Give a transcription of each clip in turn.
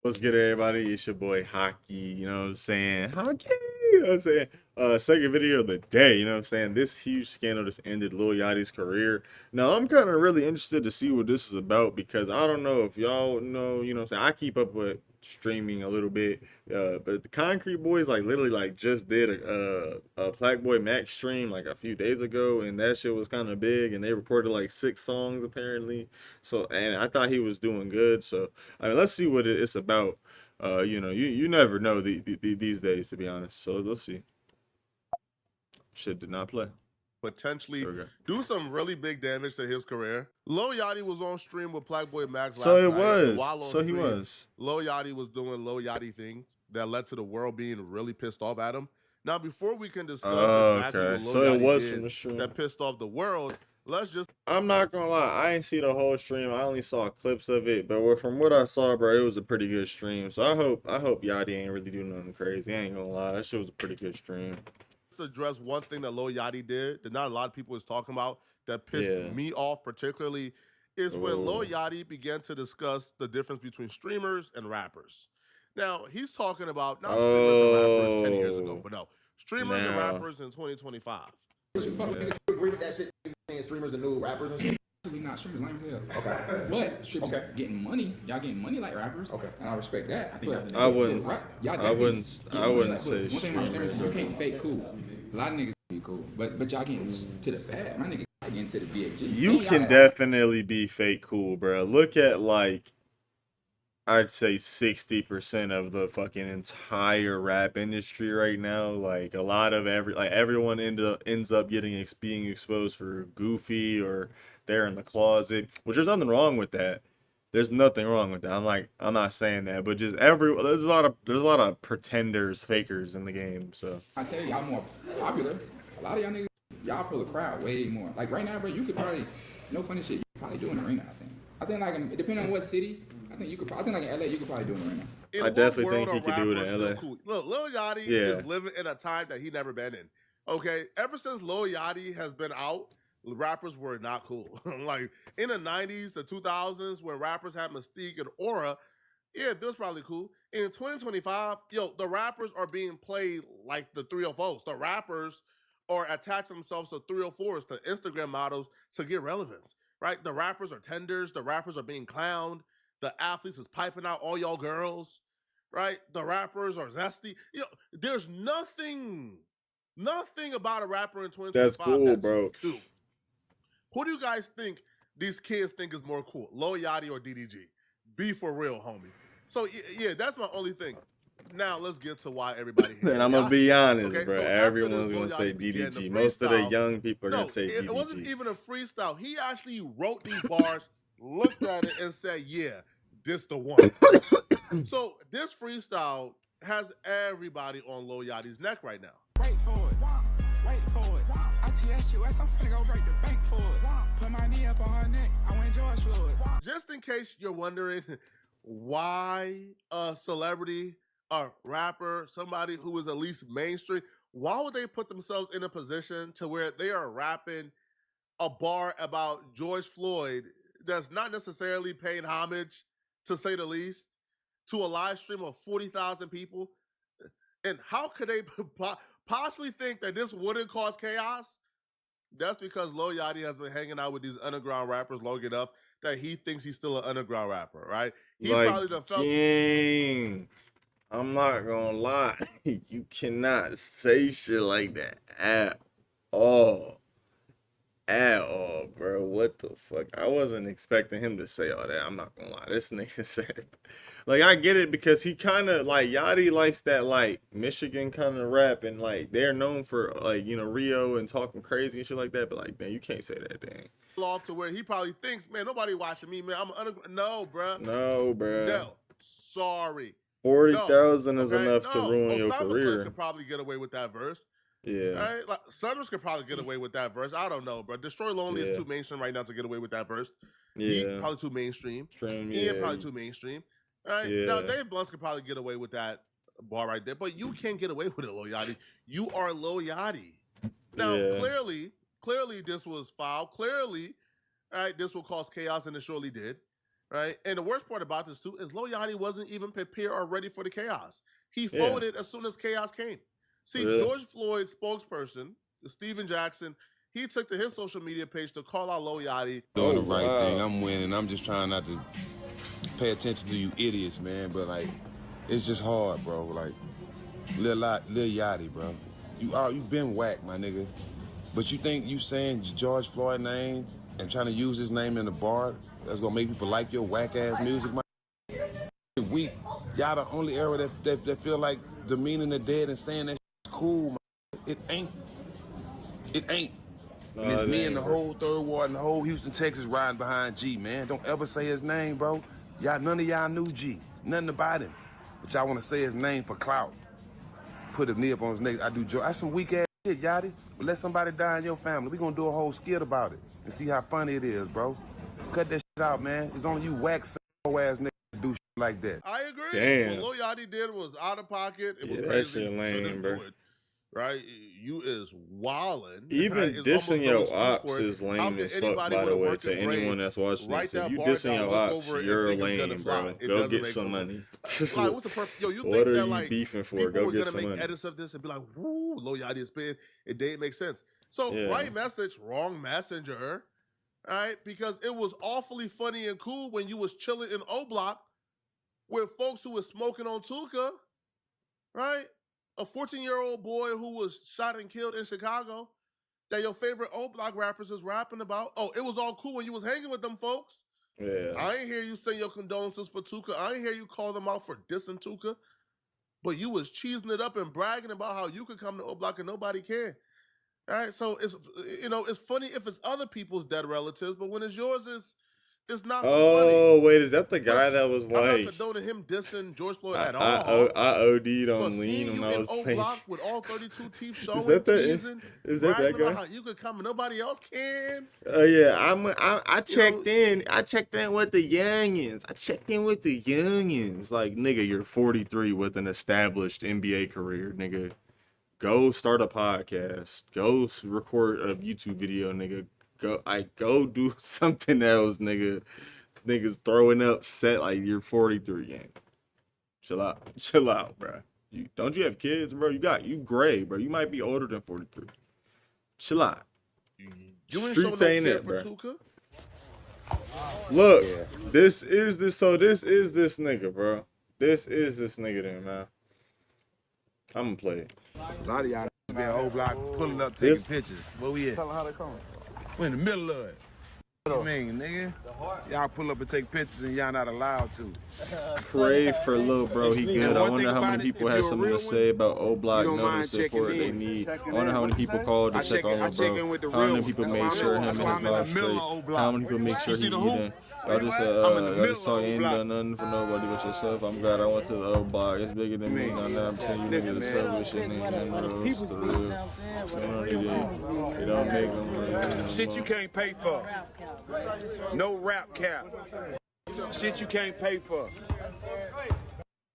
What's good, everybody? It's your boy Haki, you know what I'm saying? Haki, you know what I'm saying? Second video of the day, you know what I'm saying? This huge scandal just ended Lil Yachty's career. Now, I'm kind of really interested to see what this is about because I don't know if y'all know, you know what I'm saying? I keep up with streaming a little bit, but the Concrete Boys, like, literally, like, just did a plaqueboymax stream, like, a few days ago, and that shit was kind of big, and they recorded, like, 6 songs, apparently. So, and I thought he was doing good, so I mean, let's see what it's about. You never know these days, to be honest. So let's see. Shit did not play. Potentially do some really big damage to his career. Lil Yachty was on stream with plaqueboymax last So it night. was. And while on So stream, he was. Lil Yachty was doing Lil Yachty things that led to the world being really pissed off at him. Now, before we can discuss exactly what Lil Yachty did from the stream that pissed off the world, let's just. I'm not gonna lie, I ain't see the whole stream. I only saw clips of it, but from what I saw, bro, it was a pretty good stream. So I hope Yachty ain't really doing nothing crazy. I ain't gonna lie, that shit was a pretty good stream. To address one thing that Lil Yachty did that not a lot of people is talking about that pissed me off particularly is when Lil Yachty began to discuss the difference between streamers and rappers. Now, he's talking about not streamers and rappers 10 years ago, but no, streamers and rappers in 2025. Agree with that shit? Saying streamers the new rappers and shit? Actually not streamers, lame as hell. Okay. But streamers getting money. Y'all getting money like rappers. Okay. And I respect that. I wouldn't say one thing about streamers, you can't fake cool. A lot of niggas be cool. But y'all getting to the bad. My niggas getting to the BFG. You can definitely be fake cool, bro. Look at like I'd say 60% of the fucking entire rap industry right now. Like a lot of everyone ends up being exposed for goofy or they're in the closet, which there's nothing wrong with that. There's nothing wrong with that. I'm not saying that, but just there's a lot of pretenders, fakers in the game. So I tell you, y'all more popular. A lot of y'all niggas, y'all pull the crowd way more. Like right now, bro, you could probably no funny shit. You could probably do an arena. I think like depending on what city. I think like in LA, you could probably do it right now. I definitely think he could do it in LA. Cool. Look, Lil Yachty is living in a time that he never been in. Okay, ever since Lil Yachty has been out, rappers were not cool. Like in the 90s, the 2000s, when rappers had mystique and aura, yeah, that was probably cool. In 2025, the rappers are being played like the 304s. The rappers are attaching themselves to 304s, to Instagram models to get relevance, right? The rappers are tenders. The rappers are being clowned. The athletes is piping out all y'all girls, right? The rappers are zesty. There's nothing about a rapper in 2025 that's cool, bro. Cool. Who do you guys think these kids think is more cool, Lil Yachty or DDG? Be for real, homie. So yeah, that's my only thing. Now let's get to why everybody hates And I'm gonna be honest, bro. So everyone's gonna say DDG. Most of the young people are gonna say DDG. It wasn't even a freestyle. He actually wrote these bars, looked at it, and said, "Yeah, this the one." So this freestyle has everybody on Lil Yachty's neck right now. Wait for it. Wait for it. I TSUS, I'm finna go break the bank for it. Put my knee up on her neck. I went George Floyd. Just in case you're wondering why a celebrity, a rapper, somebody who is at least mainstream, why would they put themselves in a position to where they are rapping a bar about George Floyd that's not necessarily paying homage, to say the least, to a live stream of 40,000 people? And how could they possibly think that this wouldn't cause chaos? That's because Lil Yachty has been hanging out with these underground rappers long enough that he thinks he's still an underground rapper, right? He like, probably done felt. King, I'm not gonna lie, you cannot say shit like that at all. At all, bro. What the fuck? I wasn't expecting him to say all that. I'm not gonna lie. This nigga said, like, I get it because he kind of like Yachty likes that like Michigan kind of rap, and like they're known for like Rio and talking crazy and shit like that. But like, man, you can't say that, dang. Off to where he probably thinks, man, nobody watching me, man. I'm underground. No, bro. No, bro. No, sorry. 40,000 is enough to ruin your Osama career. could probably get away with that verse. Yeah. Right? Like, Summers could probably get away with that verse. I don't know, bro. Destroy Lonely is too mainstream right now to get away with that verse. Yeah. Probably too mainstream. Yeah. Probably too mainstream. Right? Yeah. Now, Dave Blunts could probably get away with that bar right there, but you can't get away with it, Lil Yachty. You are Lil Yachty. Now, clearly this was foul. Clearly, right, this will cause chaos, and it surely did. right? And the worst part about this too is Lil Yachty wasn't even prepared or ready for the chaos. He Yeah. folded as soon as chaos came. See, Really? George Floyd's spokesperson, Stephen Jackson, he took to his social media page to call out Lil Yachty. Doing the right thing. I'm winning. I'm just trying not to pay attention to you idiots, man. But like, it's just hard, bro. Like, Lil Yachty, bro. You been whack, my nigga. But you think you saying George Floyd name and trying to use his name in the bar that's gonna make people like your whack ass music, my weak. Y'all the only era that feel like demeaning the dead and saying that shit's cool, man. It ain't. It ain't. No, And it's it me ain't, and the bro. whole Third Ward and the whole Houston, Texas riding behind G, man. Don't ever say his name, bro. Y'all, none of y'all knew G. Nothing about him. But y'all want to say his name for clout. Put a knee up on his neck. I do joke. That's some weak ass shit, Yachty. But let somebody die in your family. We gonna do a whole skit about it and see how funny it is, bro. Cut that shit out, man. It's only you whack ass niggas that do shit like that. I agree. Damn. What Lil Yachty did was out of pocket. It was Yeah, that crazy. shit You lame, shouldn't bro. do it, right? You is wildin'. Even right? It's dissing almost no your excuse ops for it. is How lame can as fuck, anybody by with the a way, working to anyone brain that's watching write this. If that you bar dissing down, your look ops, over it, you're and think it's lame, gonna bro. fly? It Go doesn't get make some sense. money. Like, what's the purpose? Yo, you What think are that you like beefing for? people Go were get gonna some make money. edits of this and be like, "Woo, Lil Yachty is spin." It didn't make sense. So Yeah. right message, wrong messenger. Right? Because it was awfully funny and cool when you was chilling in O Block with folks who was smoking on Tuka, right? A 14-year-old boy who was shot and killed in Chicago that your favorite O Block rappers is rapping about. Oh, it was all cool when you was hanging with them folks. Yeah. I ain't hear you say your condolences for Tuka. I ain't hear you call them out for dissing Tuka. But you was cheesing it up and bragging about how you could come to O Block and nobody can. All right, so it's funny if it's other people's dead relatives, but when it's yours, it's not so funny. Oh, wait, is that the guy But that was I'm not like, condoning him dissing George Floyd at I all. OD'd But on seeing lean you when I in was O playing? Block with all 32 teeth showing, that the- teasing, is that bragging guy? about how you could come and nobody else can. Oh yeah, I checked know- in. I checked in with the youngins. I checked in with the youngins. Like, nigga, you're 43 with an established NBA career, nigga. Go start a podcast. Go record a YouTube video, nigga. Go do something else, nigga. Niggas throwing up set like you're 43, gang. Chill out, bro. Don't you have kids, bro? You gray, bro. You might be older than 43. Chill out. You ain't Streets showing no ain't care it, for bro. Tuka. Look, this is this nigga, bro. This is this nigga then, man. I'm gonna play it. A lot of y'all be in O Block pulling up, This- taking pictures. Where we at? We're in the middle of it. What you mean, nigga? Y'all pull up and take pictures and y'all not allowed to. Pray for little bro, he good. I One wonder thing how about many it, people if have you're a something to real say about O Block, you don't know the mind checking support they in. need. I wonder how many people called to check on I him, check in bro. with the How many real people ones. make That's sure why him and his I'm in the life middle straight? of O Block. How many people make sure You he see the hoop? eating? Y'all just I'm in the y'all middle just saw of you O ain't Block. done nothing for nobody but yourself. I'm glad I went to the O Block. It's bigger than me. Now that I'm saying you Listen, niggas man. selfish and bros, for real. They don't make them. Shit you can't pay for. No rap cap. Shit you can't pay for. What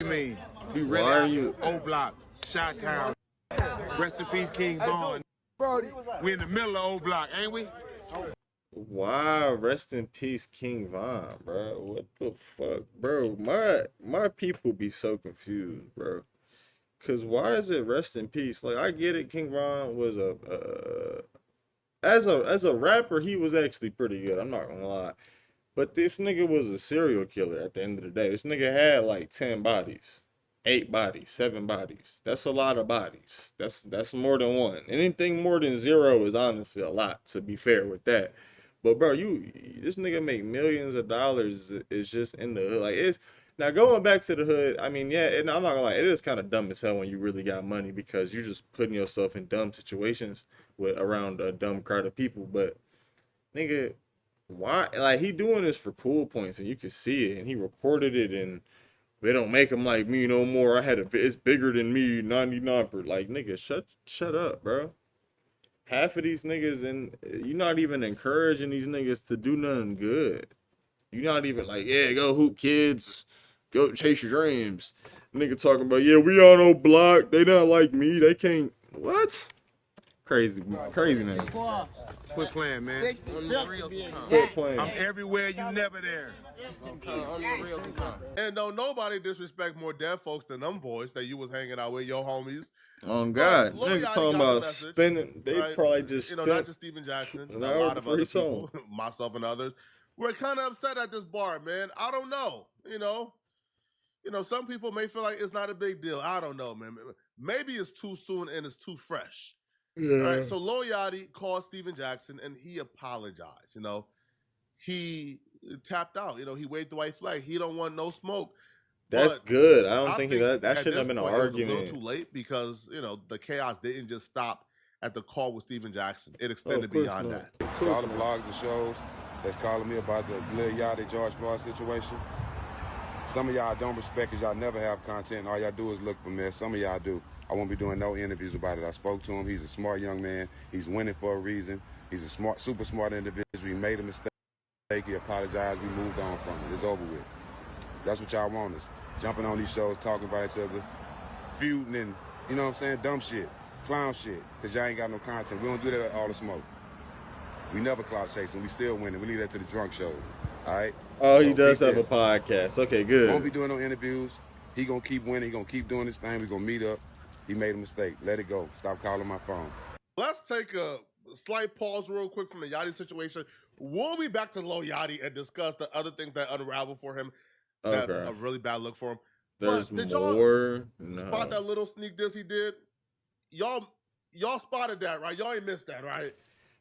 you mean? We really Why are out you- O Block, Shot Town. Rest in peace, King Vaughn. We in the middle of O Block, ain't we? Wow, rest in peace, King Von, bro. What the fuck, bro? My people be so confused, bro. Cause why is it rest in peace? Like, I get it, King Von was as a rapper, he was actually pretty good. I'm not gonna lie, but this nigga was a serial killer. At the end of the day, this nigga had like 10 bodies. 8 bodies, 7 bodies. That's a lot of bodies. That's more than one. Anything more than 0 is honestly a lot, to be fair with that. But bro, this nigga make millions of dollars is just in the hood. Like, it's now going back to the hood, I mean, yeah, and I'm not gonna lie, it is kind of dumb as hell when you really got money because you're just putting yourself in dumb situations with around a dumb crowd of people. But nigga, why, like, he doing this for cool points and you can see it, and he recorded it, and they don't make him like me no more. It's bigger than me, 99%. Like, nigga, shut up, bro. Half of these niggas, and you're not even encouraging these niggas to do nothing good. You're not even like, yeah, go hoop, kids, go chase your dreams. Nigga talking about, yeah, we on no block. They not like me. They can't. What? Crazy name. Quit playing, man. Quit playing. I'm everywhere, you never there. And don't nobody disrespect more dead folks than them boys that you was hanging out with, your homies. Oh God, Lil niggas Yachty talking got the about message, spending. They right? probably just You know, spent not just Steven Jackson, an a hour lot of before other he saw people, myself and others, were kind of upset at this bar, man. I don't know. You know, some people may feel like it's not a big deal. I don't know, man. Maybe it's too soon and it's too fresh. Yeah. All right. So Lil Yachty called Steven Jackson and he apologized. You know, he tapped out. You know, he waved the white flag. He don't want no smoke. That's But good. I don't think that at shouldn't have this been an point, it was a argument. little too late because, you know, the chaos didn't just stop at the call with Steven Jackson. It Oh, extended of course beyond not. that. Of To all course the not. blogs and shows that's calling me about the Lil Yachty George Floyd situation. Some of y'all don't respect because y'all never have content. All y'all do is look for mess. Some of y'all do. I won't be doing no interviews about it. I spoke to him. He's a smart young man. He's winning for a reason. He's a smart, super smart individual. He made a mistake. He apologized. We moved on from it. It's over with. That's what y'all want us. Jumping on these shows, talking about each other, feuding and, you know what I'm saying, dumb shit, clown shit, because y'all ain't got no content. We don't do that at All the Smoke. We never clout chasing. We still winning. We leave that to the drunk shows. All right? Oh, he So does peep have a this. podcast. Okay, Won't good. be doing no interviews. He gonna keep winning. He gonna keep doing his thing. We gonna meet up. He made a mistake. Let it go. Stop calling my phone. Let's take a slight pause real quick from the Yachty situation. We'll be back to Lil Yachty and discuss the other things that unraveled for him. That's Okay. a really bad look for him. There's But did y'all more. spot that little sneak diss he did? Y'all spotted that, right? Y'all ain't missed that, right?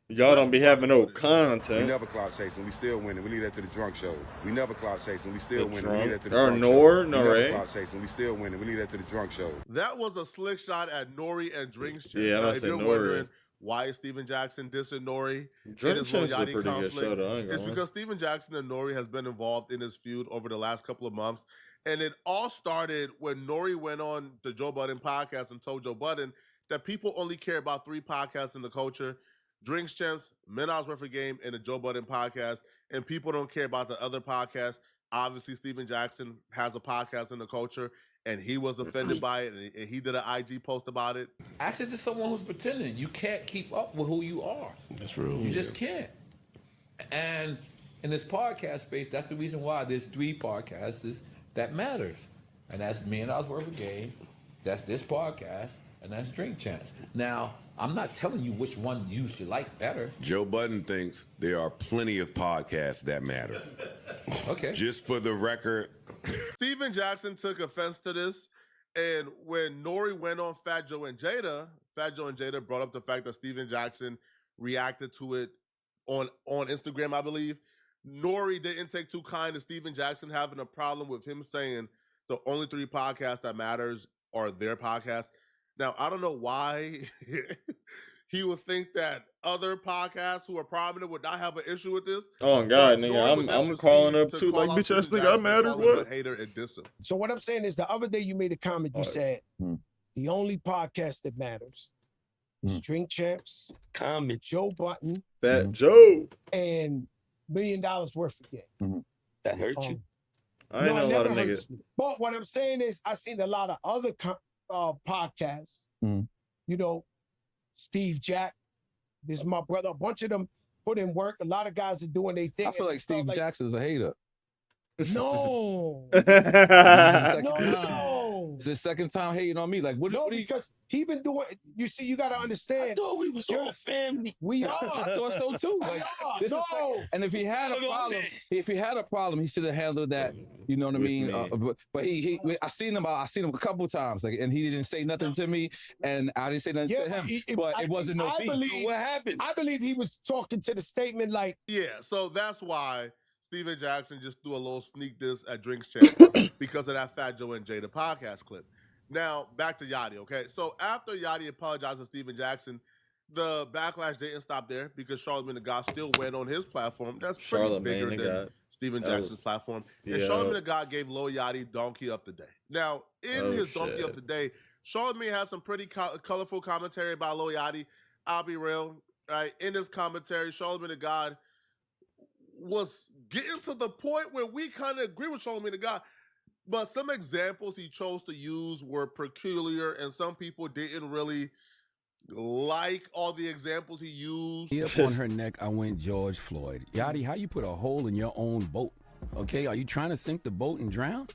Y'all don't be having no We content. never clout chasing. We still winning. We leave that to the drunk shows. We never clout chasing. We still The winning. We leave drunk- that to the or drunk nor- shows. We no, never right? clout chasing. We still winning. We leave that to the drunk shows. That was a slick shot at Nori and Drinks Champ. Yeah, I'm Now, about to if say you're Nori. wondering why is Steven Jackson dissing Nori in Drink his Lil Champ's a Yachty pretty good show, conflict, though. I ain't it's gonna lie. because Steven Jackson and Nori has been involved in this feud over the last couple of months. And it all started when Nori went on the Joe Budden podcast and told Joe Budden that people only care about 3 podcasts in the culture: Drinks Champs, Men Hours Worth of Game, and the Joe Budden podcast. And people don't care about the other podcasts. Obviously, Steven Jackson has a podcast in the culture, and he was offended by it, and he did an IG post about it. Actually, to someone who's pretending. You can't keep up with who you are. That's real. You just can't. And in this podcast space, that's the reason why there's 3 podcasts that matters. And that's Me and Oz Worth of Game, that's this podcast, and that's Drink Champs. Now, I'm not telling you which one you should like better. Joe Budden thinks there are plenty of podcasts that matter. Okay. Just for the record, Steven Jackson took offense to this, and when Nori went on Fat Joe and Jada brought up the fact that Steven Jackson reacted to it on Instagram, I believe. Nori didn't take too kind to Steven Jackson having a problem with him saying the only 3 podcasts that matters are their podcasts. Now, I don't know why he would think that other podcasts who are prominent would not have an issue with this. Oh God, But nigga, Nori would then I'm calling proceed up to too. call Like, out bitch, ass Steven nigga, I Jackson, mattered. call him a What? hater and diss him. So what I'm saying is the other day you made a comment. You said the only podcast that matters is Drink Champs, Comment. Joe Budden, Fat Joe. and $1 Million Worth of Game. That hurt you. I ain't know a lot of niggas. hurts me. But what I'm saying is I seen a lot of other podcasts. You know, Steve Jack, this is my brother. A bunch of them put in work. A lot of guys are doing their thing. I feel like Steve Jackson's a hater. No. No. It's his second time hating on me. Like, what? No, what because he been doing. You see, you got to understand. I thought we was all family. We are. I thought so too. Like, this is No. and if he had a problem, he should have handled that. You know what I With mean? me. But I seen him a couple times, like, and he didn't say nothing to me, and I didn't say nothing to him. But it wasn't no beef. What happened? I believe he was talking to the statement like, Yeah, so that's why Steven Jackson just threw a little sneak diss at Drinks Champs because of that Fat Joe and Jada podcast clip. Now, back to Yachty, okay? So after Yachty apologized to Steven Jackson, the backlash didn't stop there because Charlamagne the God still went on his platform. That's pretty Charlamagne bigger the than God. Steven That Jackson's was- platform. And Yeah. Charlamagne the God gave Lil Yachty Donkey of the Day. Now, in Oh, his Donkey shit. of the Day, Charlamagne had some pretty colorful commentary about Lil Yachty. I'll be real, right? In his commentary, Charlamagne the God was getting to the point where we kind of agree with Charlamagne the God. But some examples he chose to use were peculiar, and some people didn't really like all the examples he used. Up on her neck, I went George Floyd. Yachty, how you put a hole in your own boat? Okay, are you trying to sink the boat and drown?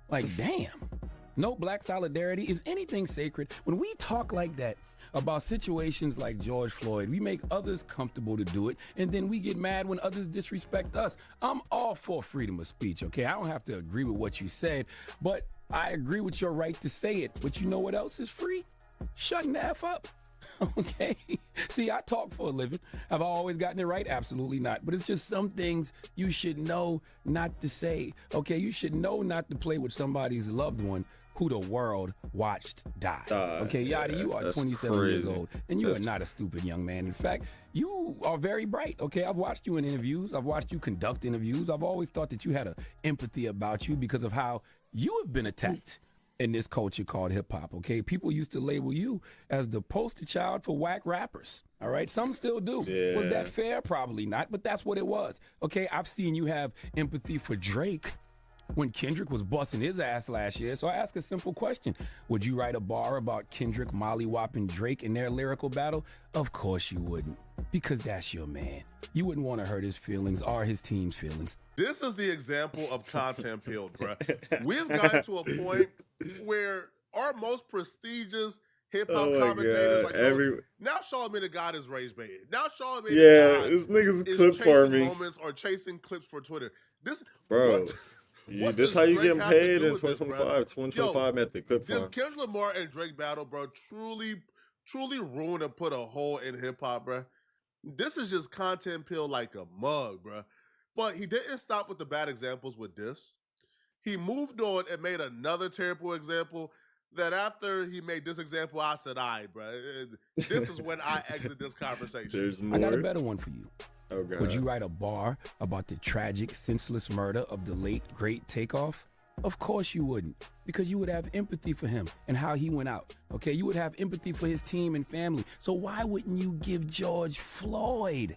Like, damn. No black solidarity. Is anything sacred? When we talk like that about situations like George Floyd, we make others comfortable to do it, and then we get mad when others disrespect us. I'm all for freedom of speech, okay? I don't have to agree with what you said, but I agree with your right to say it. But you know what else is free? Shutting the F up. Okay. See, I talk for a living. Have I always gotten it right? Absolutely not. But it's just some things you should know not to say. Okay. You should know not to play with somebody's loved one who the world watched die. Okay, Yachty, you are 27 years old, and you are not a stupid young man. In fact, you are very bright. Okay, I've watched you in interviews. I've watched you conduct interviews. I've always thought that you had an empathy about you because of how you have been attacked in this culture called hip hop, okay? People used to label you as the poster child for whack rappers, all right? Some still do. Yeah. Was that fair? Probably not, but that's what it was, okay? I've seen you have empathy for Drake when Kendrick was busting his ass last year. So I ask a simple question. Would you write a bar about Kendrick mollywopping Drake in their lyrical battle? Of course you wouldn't, because that's your man. You wouldn't want to hurt his feelings or his team's feelings. This is the example of content peeled, bro. We've gotten to a point where our most prestigious hip-hop commentators, like now Charlamagne the God is rage baited. Now Charlamagne the God this nigga's is clip chasing farming moments or chasing clips for Twitter. This, bro. what This does how you Drake getting have to paid do in with this, 2025, 2025 method clip This farm. Kendrick Lamar and Drake battle, bro, truly ruined and put a hole in hip-hop, bro. This is just content peel like a mug, bro. But he didn't stop with the bad examples with this. He moved on and made another terrible example that after he made this example, I said, all right, bro, this is when I exit this conversation. There's more. I got a better one for you. Oh, God. Would you write a bar about the tragic, senseless murder of the late, great Takeoff? Of course you wouldn't, because you would have empathy for him and how he went out, okay? You would have empathy for his team and family. So why wouldn't you give George Floyd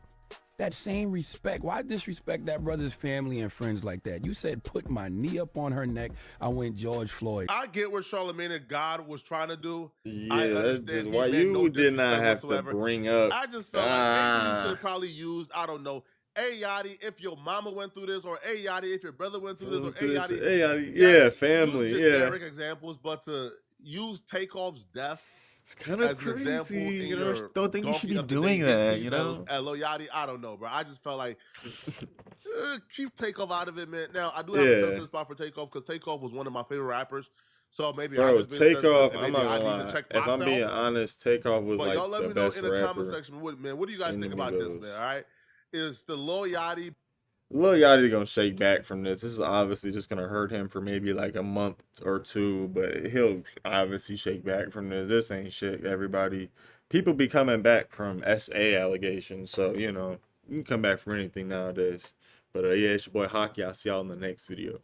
that same respect? Why disrespect that brother's family and friends like that? You said, put my knee up on her neck. I went George Floyd. I get what Charlamagne the God was trying to do. Yeah, that's just why you did not have to bring up. I just felt like maybe you should have probably used, I don't know, hey, Yachty, if your mama went through this, or hey, Yachty, if your brother went through this, or hey, Yachty. Yeah, family, use yeah. generic examples, but to use Takeoff's death it's kind of crazy. Example you know, don't think you should be doing that, you know? At Lil Yachty, I don't know, bro. I just felt like keep Takeoff out of it, man. Now, I do have a sensitive spot for Takeoff because Takeoff was one of my favorite rappers. So maybe I just been Takeoff, sensitive, I'm not gonna lie. If I'm being honest, Takeoff was like y'all let the me know best in the rapper. comment section, man, what do you guys think about this, man? All right? Is the Lil Yachty... Lil Yachty gonna shake back from this. This is obviously just gonna hurt him for maybe like a month or two, but he'll obviously shake back from this. This ain't shit, everybody. People be coming back from SA allegations, so you know you can come back from anything nowadays. But yeah, it's your boy Haki. I'll see y'all in the next video.